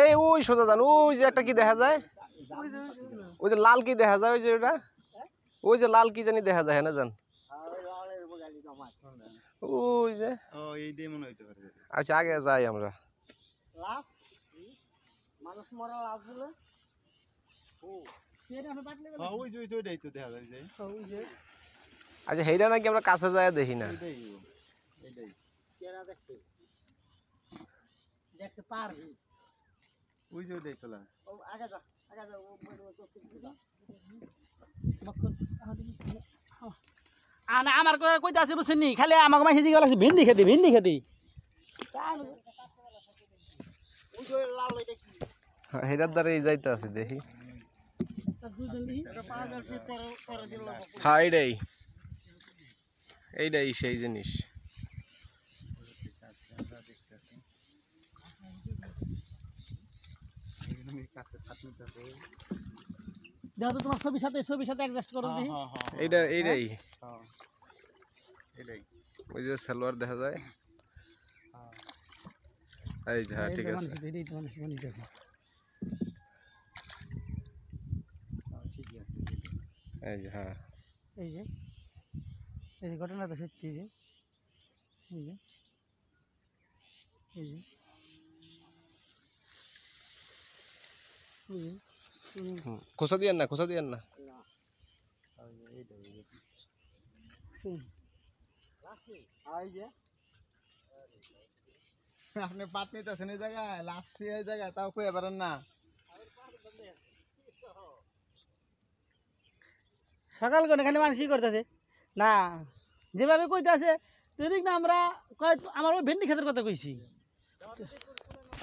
এই ওই সোজা যান, ওই যে একটা কি দেখা যায়, ওই যে লাল কি দেখা যায়, ওই যে ওটা, ওই যে লাল কি জানি দেখা যায়, হ্যাঁ যান ওই যে। আচ্ছা আগে যাই আমরা। আচ্ছা সেইটা নাকি আমরা কাছে যায় দেখি না। আমার কইতে আছে বুঝছেন নি, খালি আমাকে মাসি দিকে লাগছে ভিন্ডি খেতে, ভিন্ডি খেতে। হেটার দ্বারা যাইতে আছে দেখি। হ্যাঁ এইটাই, এইটাই সেই জিনিস। দেখো তো তোমার ছবির সাথে অ্যাডজাস্ট করো দেখি। এইটা এইটাই, ওই যে সালোয়ার দেখা যায়, এই যে হ্যাঁ ঠিক আছে। এই যে হ্যাঁ, এই যে এই যে ঘটনা তো সত্যি, এই যে এই যে এই যে খোসা দিয়েন না, খোসা দিয়েন না। আপনি পাত নিতেছেন এই জায়গায়, লাস্ট এই জায়গায়, তাও কয়ে পারেন না। সকাল করে খালি মানুষই করতেছে না, যেভাবে কইতে আছে যদি না আমরা আমার ওই ভেন্ডি খেতের কথা কইছি।